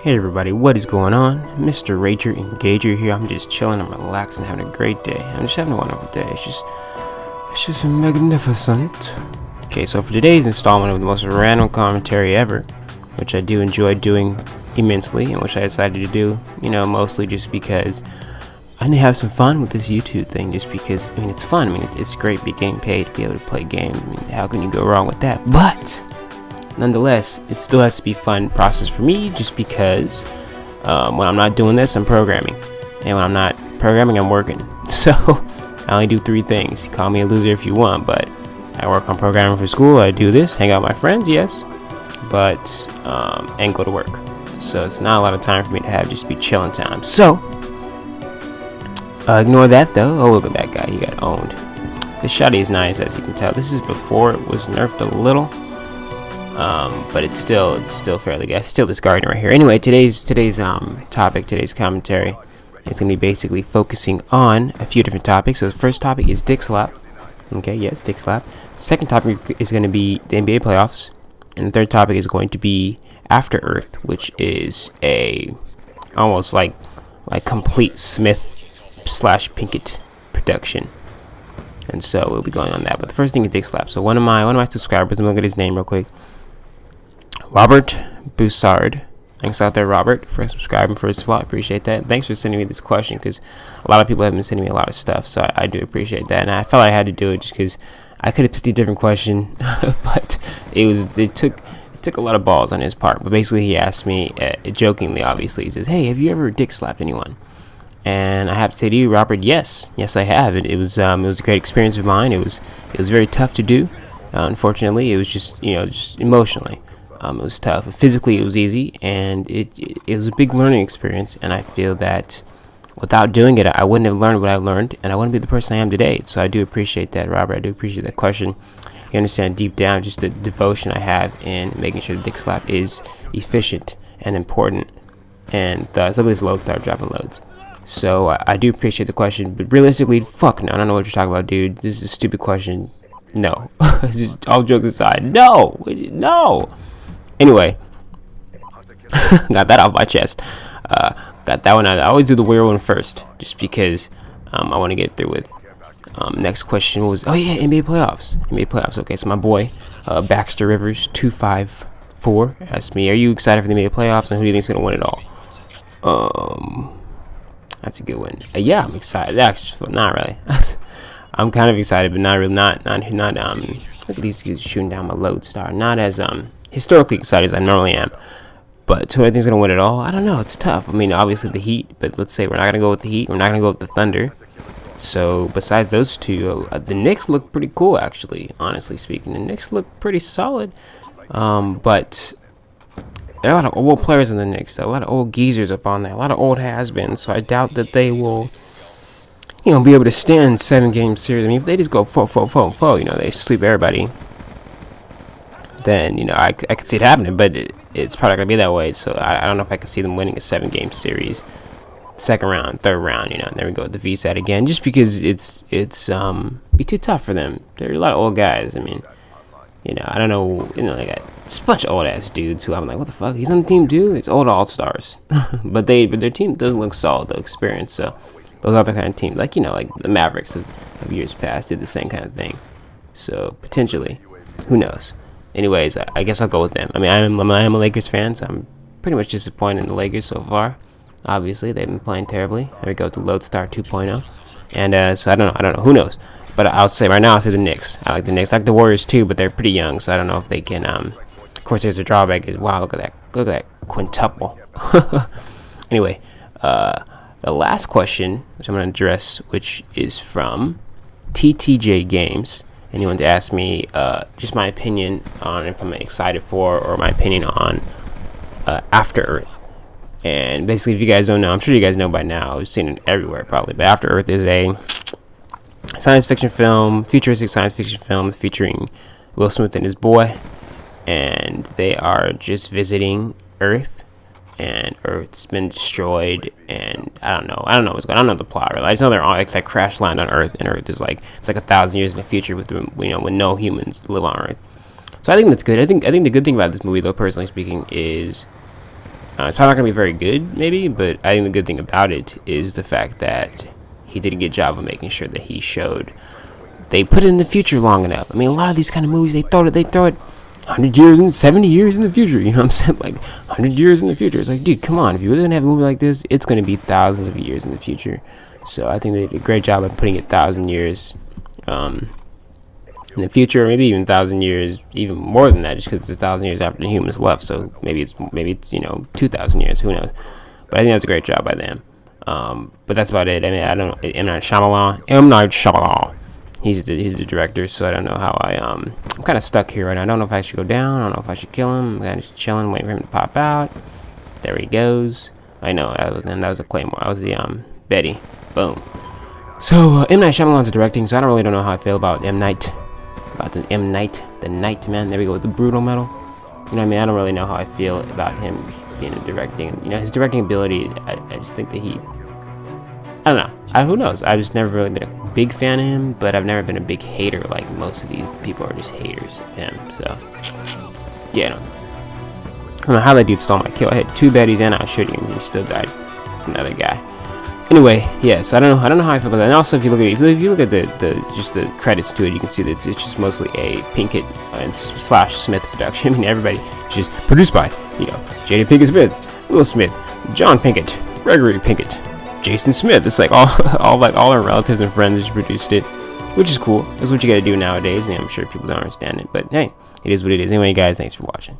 Hey everybody, what is going on? MrRagerEngager here. I'm just chilling, I'm relaxing, having a great day. I'm just having a wonderful day. It's just magnificent. Okay, so for today's installment of the most random commentary ever, which I do enjoy doing immensely, and which I decided to do, mostly just because I need to have some fun with this YouTube thing, just because, it's fun. It's great getting paid to be able to play games. How can you go wrong with that? But nonetheless, it still has to be a fun process for me, just because when I'm not doing this, I'm programming, and when I'm not programming, I'm working. So I only do three things. Call me a loser if you want, but I work on programming for school. I do this, hang out with my friends, yes, but and go to work. So it's not a lot of time for me to have just be chilling time. So ignore that though. Oh, look at that guy, he got owned. The shotty is nice, as you can tell. This is before it was nerfed a little. But it's still fairly good. Still this garden right here. Anyway, today's topic, today's commentary is going to be basically focusing on a few different topics. So the first topic is Dick Slap. Okay, yes, Dick Slap. Second topic is going to be the NBA playoffs, and the third topic is going to be After Earth, which is a almost like complete Smith / Pinkett production. And so we'll be going on that. But the first thing is Dick Slap. So one of my subscribers, I'm gonna look at his name real quick. Robert Boussard. Thanks out there, Robert, for subscribing. First of all, I appreciate that. Thanks for sending me this question, because a lot of people have been sending me a lot of stuff, so I do appreciate that. And I felt I had to do it just because I could have picked a different question, but it took a lot of balls on his part. But basically, he asked me, jokingly, obviously, he says, "Hey, have you ever dick slapped anyone?" And I have to say to you, Robert, yes, I have. It was a great experience of mine. It was very tough to do. Unfortunately, it was just emotionally. It was tough. Physically, it was easy, and it was a big learning experience. And I feel that without doing it, I wouldn't have learned what I learned, and I wouldn't be the person I am today. So I do appreciate that, Robert. I do appreciate that question. You understand deep down just the devotion I have in making sure the dick slap is efficient and important. And somebody's load start dropping loads. So I do appreciate the question, but realistically, fuck no. I don't know what you're talking about, dude. This is a stupid question. No. Just all jokes aside. No. Anyway, got that off my chest. Got that one out. I always do the weird one first, just because I want to get through with. Next question was, oh yeah, NBA playoffs. Okay, so my boy, Baxter Rivers 254 asked me, "Are you excited for the NBA playoffs, and who do you think's gonna win it all?" That's a good one. Yeah, I'm excited. Actually, not really. I'm kind of excited, but not really. Not. Look at these dudes shooting down my load star. Not as historically excited as I normally am. But who I think's gonna win it all? I don't know. It's tough. Obviously the Heat, but let's say we're not gonna go with the Heat. We're not gonna go with the Thunder. So besides those two, the Knicks look pretty cool, actually. Honestly speaking, the Knicks look pretty solid. But there are a lot of old players in the Knicks, a lot of old geezers up on there, a lot of old has-beens, so I doubt that they will, be able to stand 7-game series. If they just go 4, they sweep everybody, then, I could see it happening, but it's probably going to be that way, so I don't know if I could see them winning a 7-game series, second round, third round, and there we go with the VSAT again, just because it's be too tough for them. There are a lot of old guys. I don't know, they got a bunch of old ass dudes who I'm like, what the fuck? He's on the team, dude. It's old all stars, but their team doesn't look solid, though. Experience. So those other kind of teams, like the Mavericks of years past, did the same kind of thing. So potentially, who knows? Anyways, I guess I'll go with them. I am a Lakers fan, so I'm pretty much disappointed in the Lakers so far. Obviously, they've been playing terribly. There we go with the Lodestar 2.0, and so I don't know. Who knows? But I'll say right now, I'll say the Knicks. I like the Knicks. I like the Warriors too, but they're pretty young, so I don't know if they can. Of course, there's a drawback. Wow, look at that quintuple. Anyway, the last question, which I'm going to address, which is from TTJ Games, and he wanted to ask me just my opinion on if I'm excited for, or my opinion on After Earth. And basically, if you guys don't know, I'm sure you guys know by now. We've seen it everywhere probably, but After Earth is a futuristic science fiction film featuring Will Smith and his boy, and they are just visiting Earth, and Earth's been destroyed, and I don't know what's going on. I don't know the plot really. I just know they're all like crash land on Earth, and Earth is it's 1,000 years in the future with when no humans live on Earth. So I think that's good. I think the good thing about this movie, though, personally speaking, is It's probably not gonna be very good, maybe, but I think the good thing about it is the fact that he did a good job of making sure that he showed they put it in the future long enough. I mean, a lot of these kind of movies, they throw it 100 years and 70 years in the future. You know what I'm saying? Like 100 years in the future. It's like, dude, come on. If you're really gonna have a movie like this, it's gonna be thousands of years in the future. So I think they did a great job of putting it 1,000 years in the future, or maybe even 1,000 years, even more than that, just because it's 1,000 years after the humans left. So maybe it's 2,000 years. Who knows? But I think that's a great job by them. But that's about it. I mean, I don't know. M. Night Shyamalan. He's the director, so I don't know how I'm kind of stuck here right now. I don't know if I should go down. I don't know if I should kill him. I'm kind of just chilling, waiting for him to pop out. There he goes. I know. That was a Claymore. That was the Betty. Boom. So M. Night Shyamalan's directing, so I don't know how I feel about M. Night. About the M. Night, the Night Man. There we go with the brutal metal. You know what I mean? I don't really know how I feel about him being directing. You know, his directing ability. I just think that he. I don't know. Who knows? I've just never really been a big fan of him, but I've never been a big hater. Like most of these people are just haters of him. So yeah, I don't know how that dude stole my kill. I had 2 baddies and I was shooting him. He still died from another guy. Anyway, yeah. So I don't know how I feel about that. And also, if you look at the credits to it, you can see that it's just mostly a Pinkett and / Smith production. I mean, everybody just produced by Jada Pinkett Smith, Will Smith, John Pinkett, Gregory Pinkett, Jason Smith. It's like all our relatives and friends just produced it, which is cool. That's what you gotta do nowadays, and I'm sure people don't understand it, but hey, it is what it is. Anyway, guys, thanks for watching.